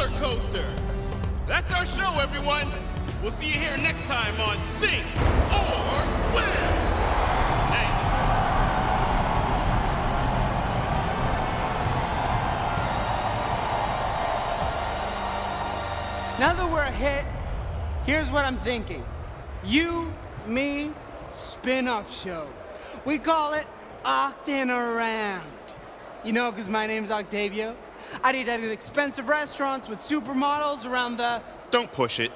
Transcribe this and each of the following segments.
roller coaster. That's our show, everyone. We'll see you here next time on Sink or Swim. Thanks. Now that we're a hit, here's what I'm thinking. You, me, spin-off show. We call it Octin' Around. You know, because my name's Octavio. I'd eat at expensive restaurants with supermodels around the... Don't push it.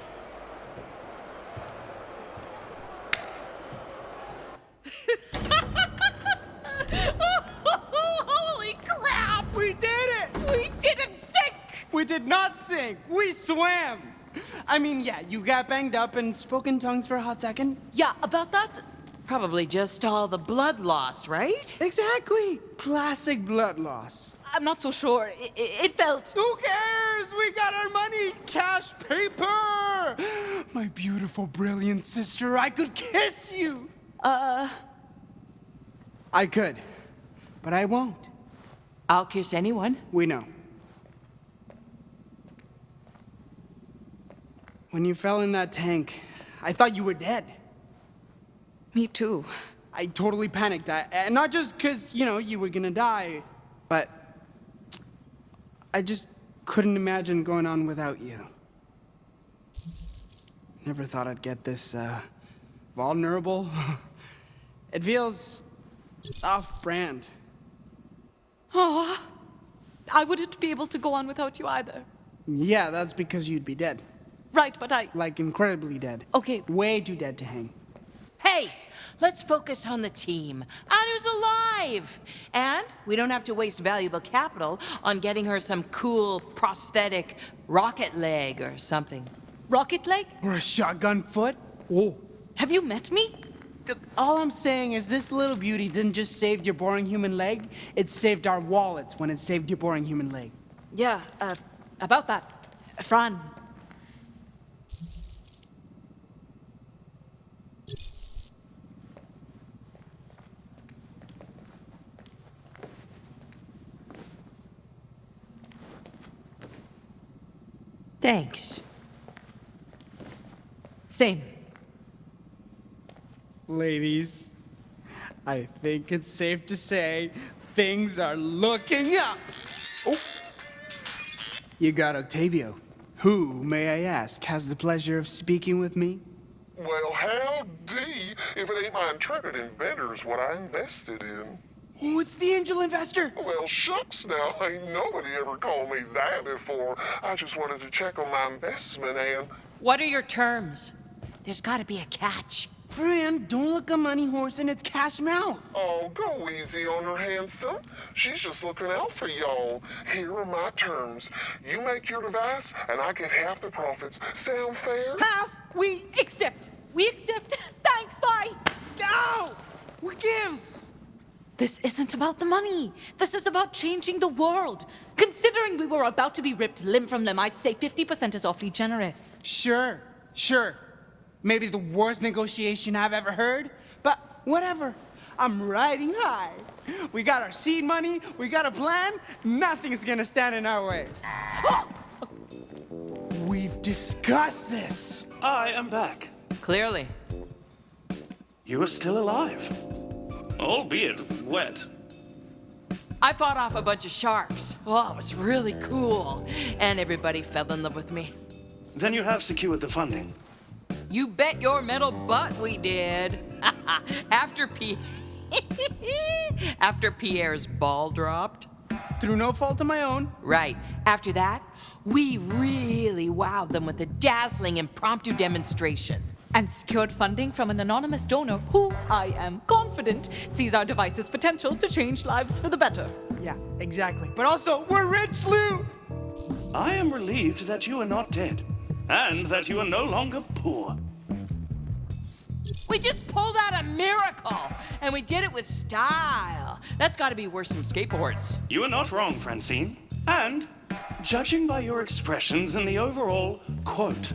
Holy crap! We did it! We didn't sink! We did not sink. We swam. I mean, yeah, you got banged up and spoke in tongues for a hot second. Yeah, about that? Probably just all the blood loss, right? Exactly. Classic blood loss. I'm not so sure. It felt... Who cares? We got our money. Cash paper. My beautiful, brilliant sister, I could kiss you. I could, but I won't. I'll kiss anyone. We know. When you fell in that tank, I thought you were dead. Me too. I totally panicked. And not just because, you were gonna die, but I just couldn't imagine going on without you. Never thought I'd get this, vulnerable. It feels off-brand. Oh, I wouldn't be able to go on without you either. Yeah, that's because you'd be dead. Right, but I... Like, incredibly dead. Okay. Way too dead to hang. Hey, let's focus on the team. Anu's alive! And we don't have to waste valuable capital on getting her some cool prosthetic rocket leg or something. Rocket leg? Or a shotgun foot? Oh. Have you met me? All I'm saying is this little beauty didn't just save your boring human leg, it saved our wallets when it saved your boring human leg. Yeah, about that. Fran. Thanks. Same. Ladies, I think it's safe to say things are looking up. Oh. You got Octavio. Who, may I ask, has the pleasure of speaking with me? Well, howdy, if it ain't my intrepid inventors what I invested in. Oh, it's the angel investor. Well, shucks now, ain't nobody ever called me that before. I just wanted to check on my investment and... What are your terms? There's gotta be a catch. Fran, don't look a money horse in its cash mouth. Oh, go easy on her, handsome. She's just looking out for y'all. Here are my terms. You make your device, and I get half the profits. Sound fair? Half? We Accept. We accept. Thanks, bye. No! Who gives? This isn't about the money. This is about changing the world. Considering we were about to be ripped limb from limb, I'd say 50% is awfully generous. Sure. Maybe the worst negotiation I've ever heard, but whatever. I'm riding high. We got our seed money, we got a plan, nothing's gonna stand in our way. We've discussed this. I am back. Clearly. You are still alive. Albeit wet. I fought off a bunch of sharks. Oh, it was really cool. And everybody fell in love with me. Then you have secured the funding. You bet your metal butt we did. After After Pierre's ball dropped. Through no fault of my own. Right. After that, we really wowed them with a dazzling impromptu demonstration. And secured funding from an anonymous donor who, I am confident, sees our device's potential to change lives for the better. Yeah, exactly. But also, we're rich, Lou! I am relieved that you are not dead, and that you are no longer poor. We just pulled out a miracle, and we did it with style. That's gotta be worth some skateboards. You are not wrong, Francine. And, judging by your expressions and the overall, quote,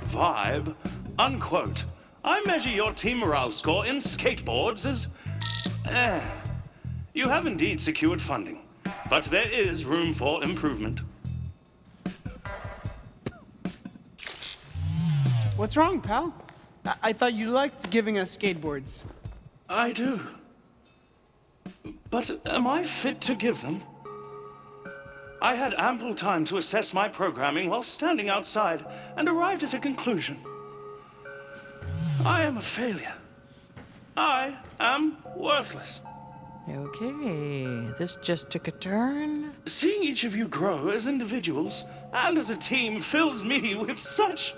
vibe, unquote, I measure your team morale score in skateboards as... You have indeed secured funding, but there is room for improvement. What's wrong, pal? I thought you liked giving us skateboards. I do. But am I fit to give them? I had ample time to assess my programming while standing outside and arrived at a conclusion. I am a failure. I am worthless. Okay, this just took a turn. Seeing each of you grow as individuals and as a team fills me with such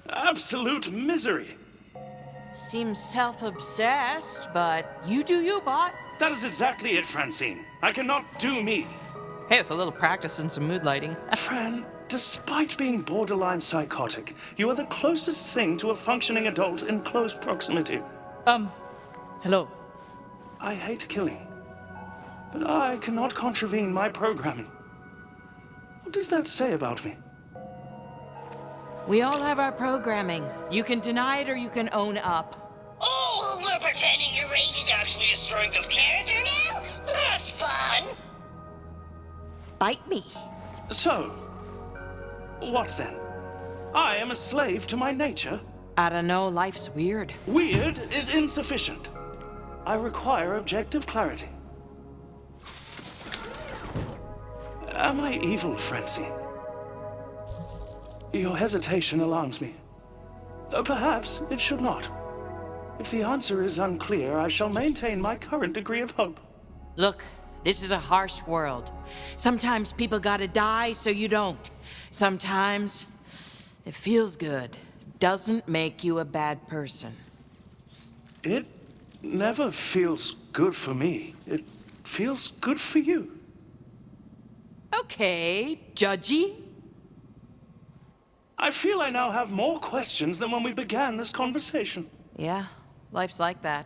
absolute misery. Seems self-obsessed, but you do you, bot. That is exactly it, Francine. I cannot do me. Hey, with a little practice and some mood lighting. Fran, despite being borderline psychotic, you are the closest thing to a functioning adult in close proximity. Hello. I hate killing, but I cannot contravene my programming. What does that say about me? We all have our programming. You can deny it or you can own up. Oh, we're pretending your rate is actually a strength of character now? That's fun. Bite me. So, what then? I am a slave to my nature? I don't know, life's weird. Weird is insufficient. I require objective clarity. Am I evil, Francine? Your hesitation alarms me. Though perhaps it should not. If the answer is unclear, I shall maintain my current degree of hope. Look, this is a harsh world. Sometimes people gotta die so you don't. Sometimes it feels good. Doesn't make you a bad person. It never feels good for me. It feels good for you. Okay, judgy. I feel I now have more questions than when we began this conversation. Yeah, life's like that.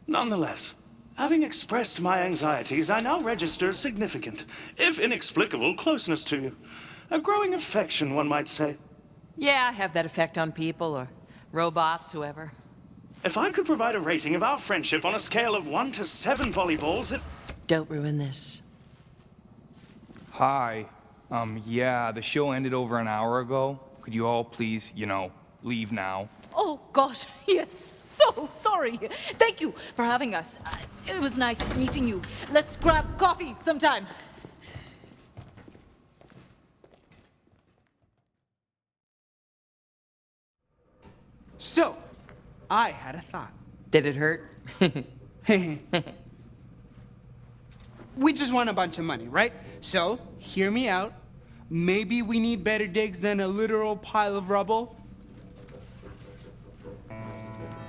Nonetheless, having expressed my anxieties, I now register significant, if inexplicable, closeness to you. A growing affection, one might say. Yeah, I have that effect on people or robots, whoever. If I could provide a rating of our friendship on a scale of 1 to 7 volleyballs, it... Don't ruin this. Hi. Yeah, the show ended over an hour ago. Could you all please, leave now? Oh, God, yes. So sorry. Thank you for having us. It was nice meeting you. Let's grab coffee sometime. So, I had a thought. Did it hurt? We just want a bunch of money, right? So, hear me out. Maybe we need better digs than a literal pile of rubble.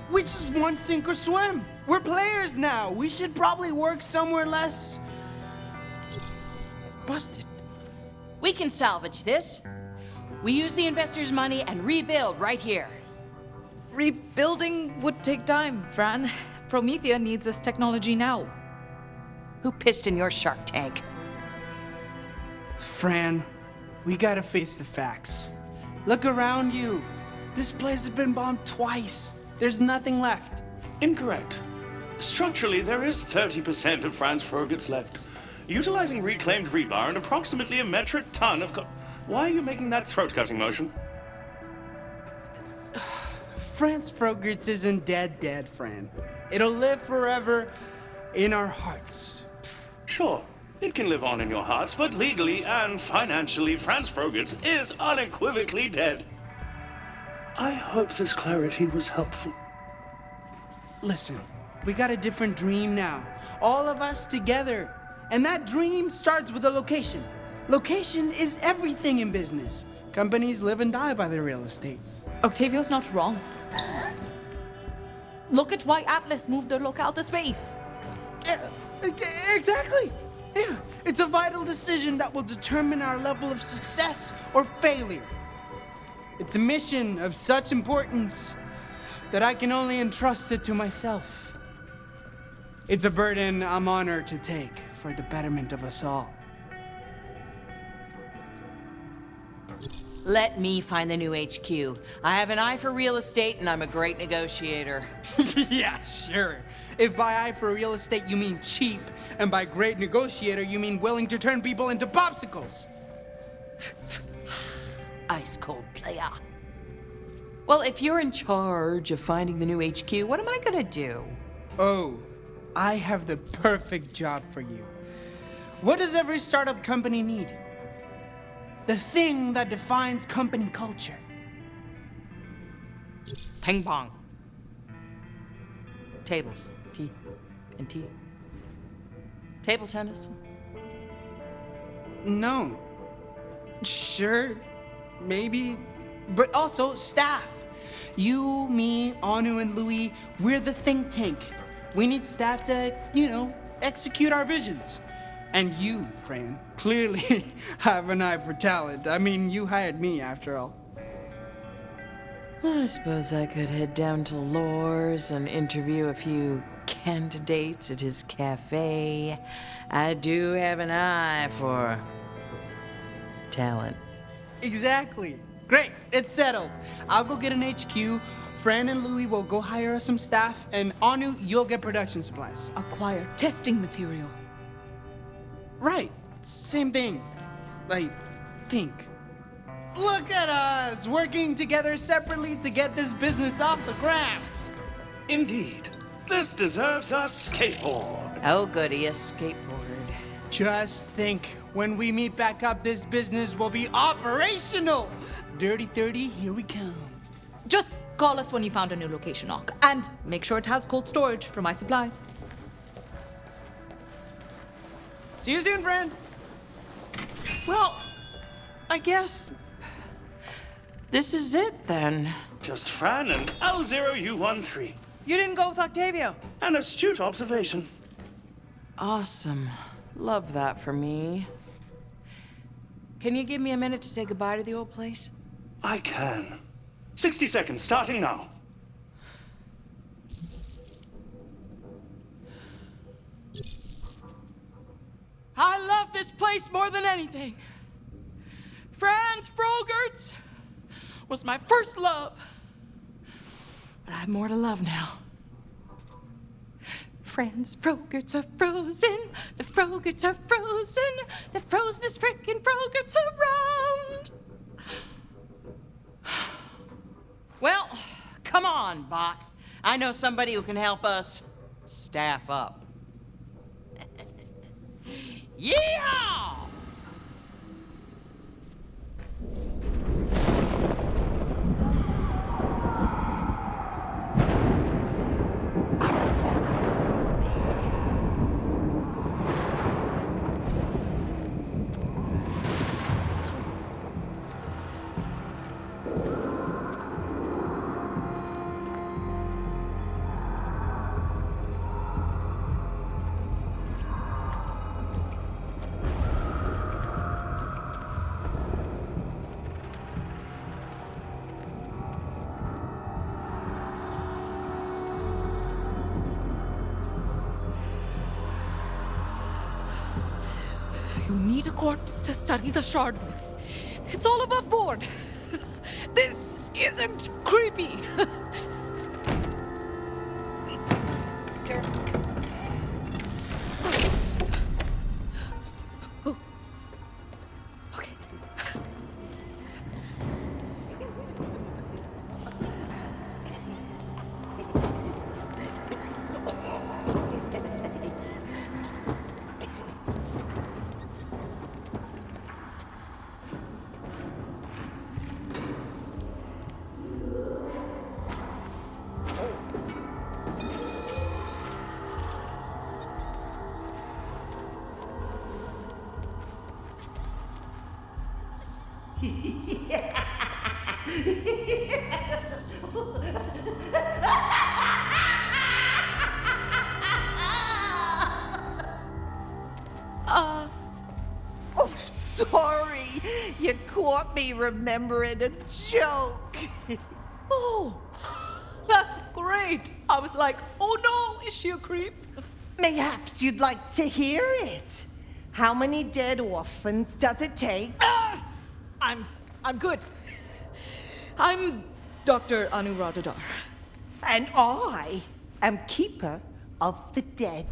We just want sink or swim. We're players now. We should probably work somewhere less busted. We can salvage this. We use the investors' money and rebuild right here. Rebuilding would take time, Fran. Promethea needs this technology now. Who pissed in your Shark Tank? Fran, we gotta face the facts. Look around you. This place has been bombed twice. There's nothing left. Incorrect. Structurally, there is 30% of Franz Frogert's left. Utilizing reclaimed rebar and approximately a metric ton of Why are you making that throat-cutting motion? Franz Frogert's isn't dead, Fran. It'll live forever in our hearts. Sure, it can live on in your hearts, but legally and financially, Franz Frogert's is unequivocally dead. I hope this clarity was helpful. Listen, we got a different dream now. All of us together. And that dream starts with a location. Location is everything in business. Companies live and die by their real estate. Octavio's not wrong. Look at why Atlas moved their locale to space. Exactly. Yeah, it's a vital decision that will determine our level of success or failure. It's a mission of such importance that I can only entrust it to myself. It's a burden I'm honored to take for the betterment of us all. Let me find the new HQ. I have an eye for real estate and I'm a great negotiator. Yeah, sure. If by eye for real estate you mean cheap, and by great negotiator you mean willing to turn people into popsicles. Ice cold player. Well, if you're in charge of finding the new HQ, what am I gonna do? Oh, I have the perfect job for you. What does every startup company need? The thing that defines company culture. Ping pong. Tables. Tea. And tea. Table tennis. No. Sure, maybe, but also staff. You, me, Anu, and Louis, we're the think tank. We need staff to, execute our visions. And you, Fran, clearly have an eye for talent. I mean, you hired me after all. I suppose I could head down to Lore's and interview a few candidates at his cafe. I do have an eye for talent. Exactly. Great, it's settled. I'll go get an HQ. Fran and Louis will go hire us some staff, and Anu, you'll get production supplies. Acquire testing material. Right, same thing. I think. Look at us, working together separately to get this business off the ground. Indeed. This deserves a skateboard. Oh, goody, a skateboard. Just think, when we meet back up, this business will be operational. Dirty 30, here we come. Just call us when you found a new location, Ock. And make sure it has cold storage for my supplies. See you soon, friend. Well, I guess this is it then. Just Fran and L0U13. You didn't go with Octavio. An astute observation. Awesome. Love that for me. Can you give me a minute to say goodbye to the old place? I can. 60 seconds, starting now. I love this place more than anything. Franz Frogerts was my first love. But I have more to love now. Franz Frogerts are frozen. The Frogerts are frozen. The frozenest frickin' Frogerts around. Well, come on, Bot. I know somebody who can help us staff up. Yeehaw! You need a corpse to study the shard with. It's all above board. This isn't creepy. Oh. Okay. Oh, sorry. You caught me remembering a joke. Oh, that's great. I was like, oh no, is she a creep? Mayhaps you'd like to hear it. How many dead orphans does it take? I'm good. I'm Dr. Anuradhadar. And I am keeper of the dead.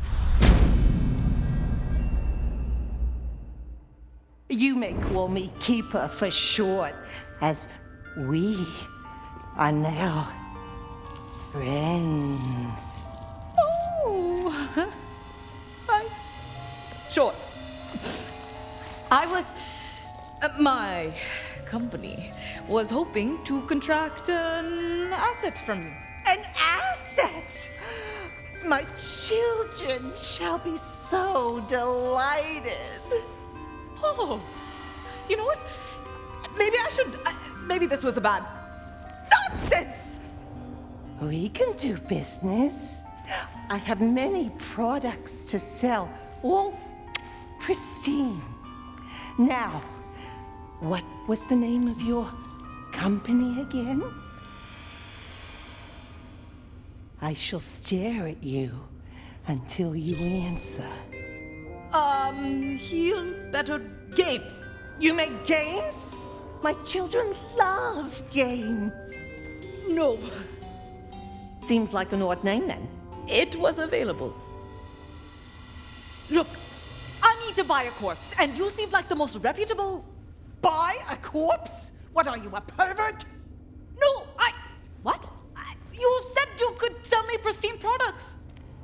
You may call me Keeper for short, as we are now friends. Oh, sure. My company was hoping to contract an asset from you. An asset! My children shall be so delighted. Oh, you know what? Maybe this was a bad. Nonsense! We can do business. I have many products to sell, all pristine. Now, what was the name of your company again? I shall stare at you until you answer. Heal Better Games. You make games? My children love games. No, Seems like an odd name then. it was available. Look, I need to buy a corpse, and you seem like the most reputable. Buy a corpse? What are you, a pervert? No, What? You said you could sell me pristine products.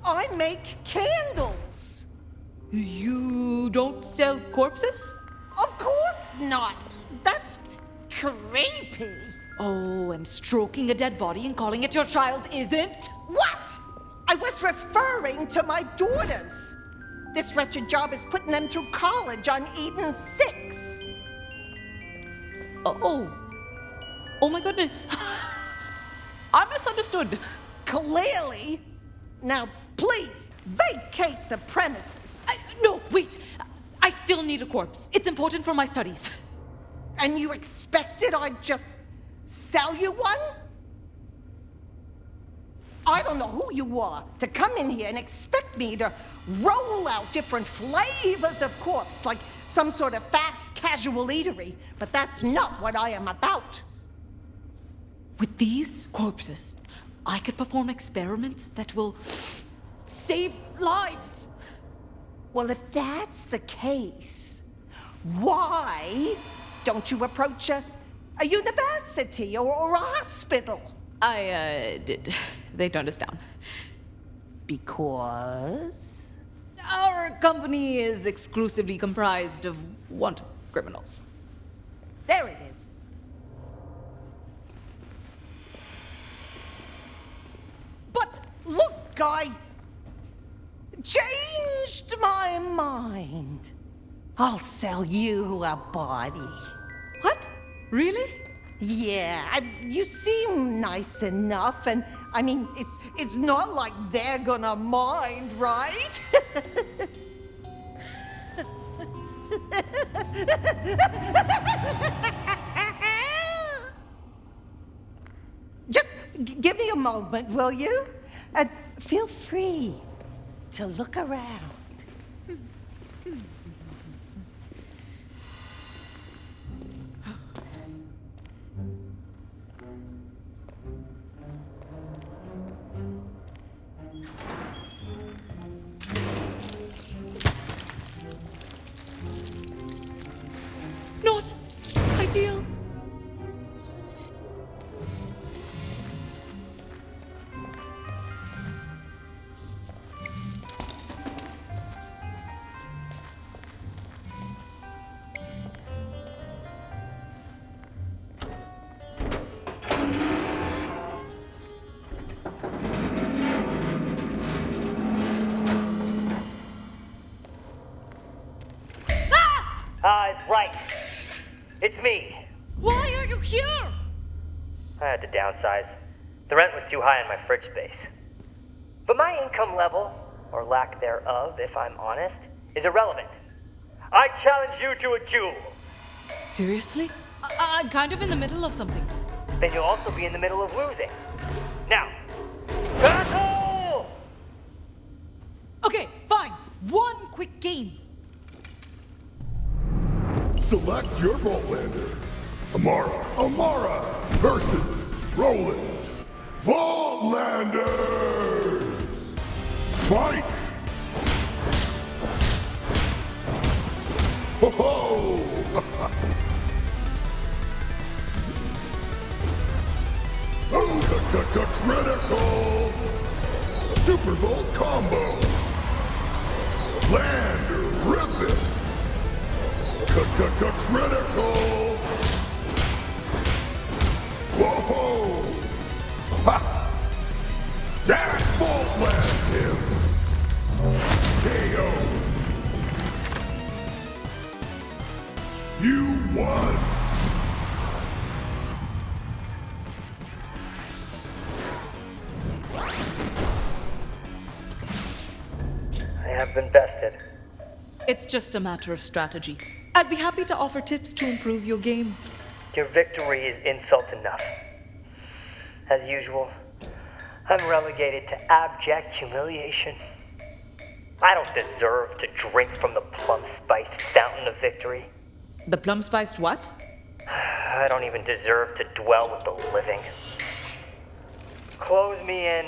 I make candles. You don't sell corpses? Of course not. That's creepy. Oh, and stroking a dead body and calling it your child isn't? What? I was referring to my daughters. This wretched job is putting them through college on Eden 6. Oh my goodness. I misunderstood. Clearly. Now, please, vacate the premises. No, wait. I still need a corpse. It's important for my studies. And you expected I'd just sell you one? I don't know who you are to come in here and expect me to roll out different flavors of corpse like some sort of fast casual eatery, but that's not what I am about. With these corpses, I could perform experiments that will save lives. Well, if that's the case, why don't you approach a university or a hospital? I did. They turned us down. Because? Our company is exclusively comprised of wanted criminals. There it is. But look, I changed my mind. I'll sell you a body. What? Really? Yeah, you seem nice enough, and I mean, it's not like they're gonna mind, right? Just give me a moment, will you? And feel free to look around. Not ideal. It's right. It's me. Why are you here? I had to downsize. The rent was too high in my fridge space. But my income level, or lack thereof, if I'm honest, is irrelevant. I challenge you to a duel. Seriously? I'm kind of in the middle of something. Then you'll also be in the middle of losing. Now, battle! Okay, fine. One quick game. Select your Vaultlander. Amara versus Roland. Vaultlanders! Fight! Ho ho! combo. Land rip it. Critical. Whoa! Ha! That won't land him. KO. You won. I have been bested. It's just a matter of strategy. I'd be happy to offer tips to improve your game. Your victory is insult enough. As usual, I'm relegated to abject humiliation. I don't deserve to drink from the plum-spiced fountain of victory. The plum-spiced what? I don't even deserve to dwell with the living. Close me in.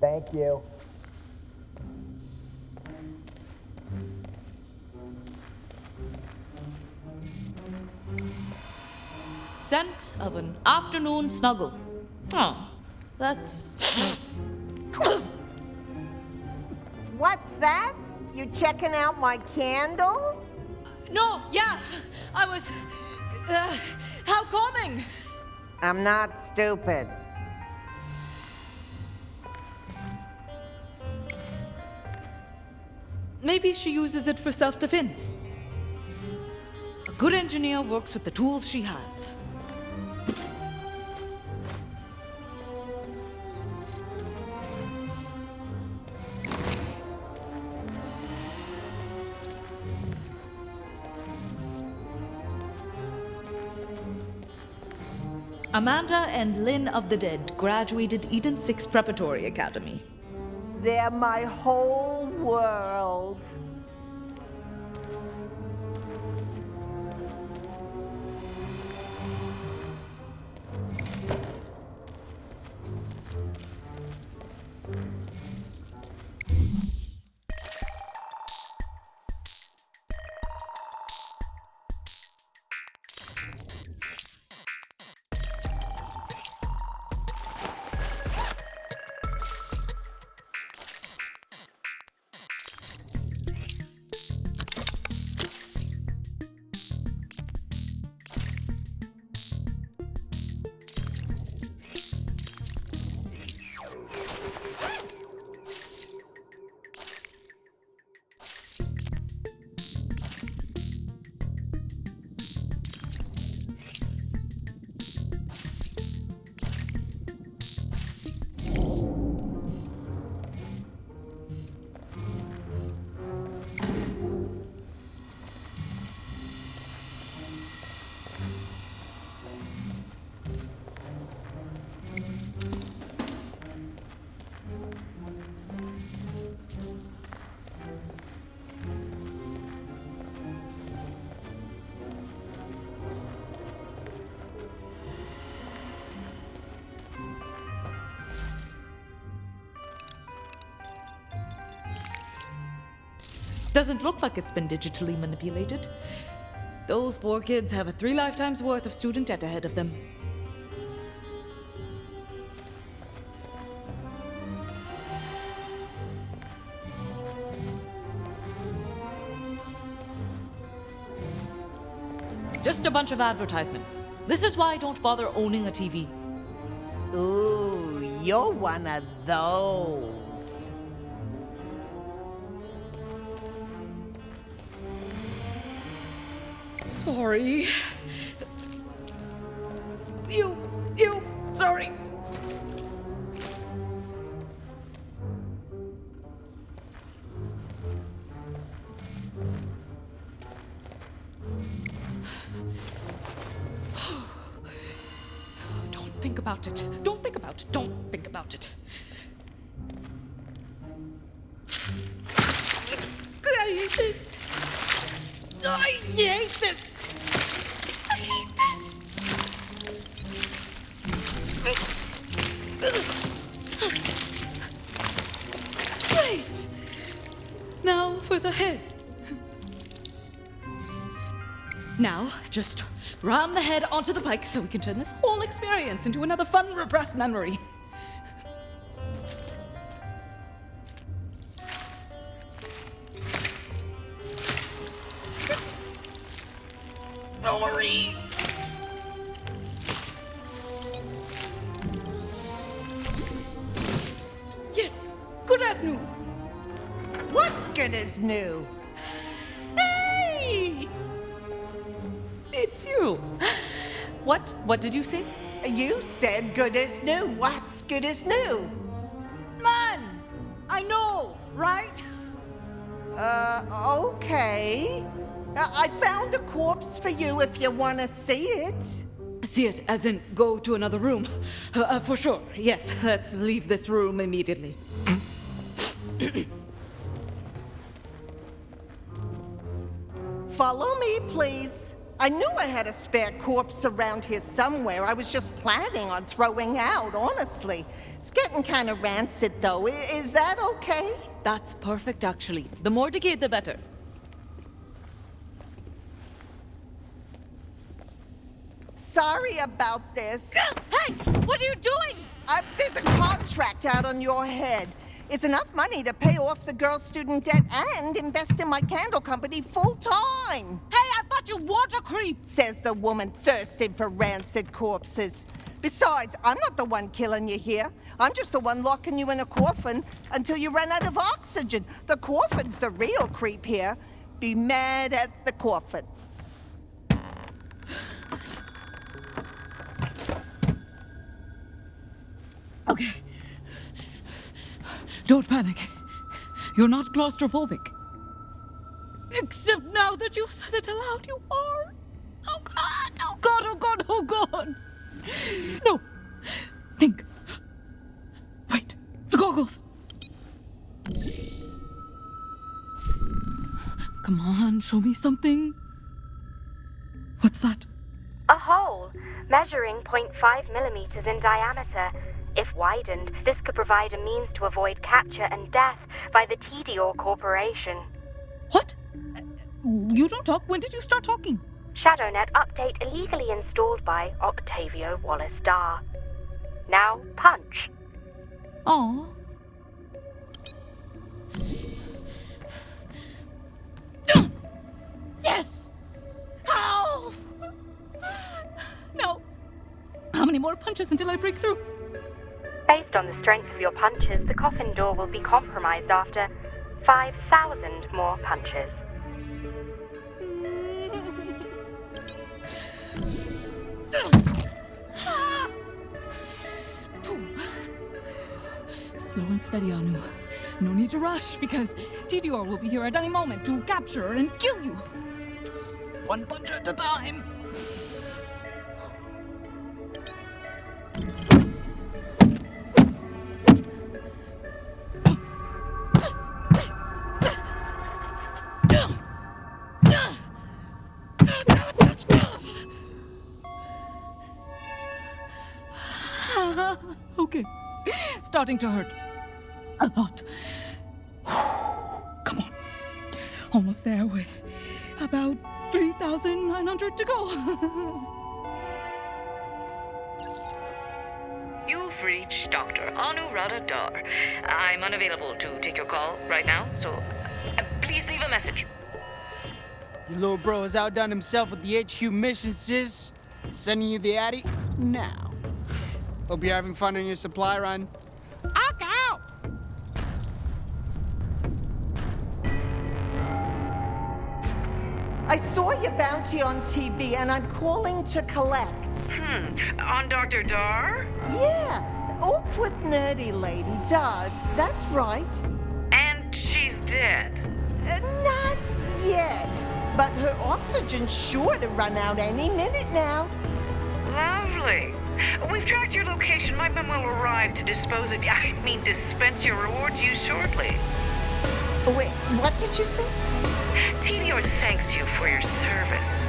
Thank you. Scent of an afternoon snuggle. Oh, that's... What's that? You checking out my candle? No, yeah, I was... how calming! I'm not stupid. Maybe she uses it for self-defense. A good engineer works with the tools she has. Amanda and Lynn of the Dead graduated Eden 6 Preparatory Academy. They're my whole world. Doesn't look like it's been digitally manipulated. Those poor kids have a 3 lifetimes worth of student debt ahead of them. Just a bunch of advertisements. This is why I don't bother owning a TV. Ooh, you're one of those. Sorry. Sorry. Don't think about it. Don't think about it. Don't think about it. I hate this. I hate this. I hate this. Great. Now for the head. Now, just ram the head onto the bike so we can turn this whole experience into another fun, repressed memory. Sorry. Yes, good as new. What's good as new? Hey! It's you. What did you say? You said good as new. What's good as new? Man! I know, right? Okay. I found a corpse for you if you want to see it. See it, as in go to another room. For sure, yes. Let's leave this room immediately. Follow me, please. I knew I had a spare corpse around here somewhere. I was just planning on throwing out, honestly. It's getting kind of rancid, though. Is that okay? That's perfect, actually. The more decayed, the better. Sorry about this. Hey! What are you doing? There's a contract out on your head. It's enough money to pay off the girl's student debt and invest in my candle company full time. Hey, I thought you water creep! Says the woman thirsting for rancid corpses. Besides, I'm not the one killing you here. I'm just the one locking you in a coffin until you run out of oxygen. The coffin's the real creep here. Be mad at the coffin. Okay. Don't panic. You're not claustrophobic. Except now that you've said it aloud, you are. Oh God, oh God, oh God, oh God. No. Think. Wait, the goggles. Come on, show me something. What's that? A hole, measuring 0.5 millimeters in diameter. If widened, this could provide a means to avoid capture and death by the TDOR Corporation. What? You don't talk. When did you start talking? ShadowNet update illegally installed by Octavio Wallace Dar. Now, punch. Aww. Yes! Ow! No. How many more punches until I break through? Based on the strength of your punches, the coffin door will be compromised after 5,000 more punches. Slow and steady, Anu. No need to rush, because TDR will be here at any moment to capture and kill you. Just one punch at a time. Okay. Starting to hurt. A lot. Come on. Almost there with about 3,900 to go. You've reached Dr. Anuradha Dar. I'm unavailable to take your call right now, so please leave a message. Your little bro has outdone himself with the HQ mission, sis. Sending you the Addy now. Hope you're having fun on your supply run. Ock out! I saw your bounty on TV and I'm calling to collect. On Dr. Dar? Yeah, awkward nerdy lady, Doug. That's right. And she's dead. Not yet, but her oxygen's sure to run out any minute now. Lovely. We've tracked your location. My men will arrive to dispense your rewards you shortly. Wait, what did you say? TDR thanks you for your service.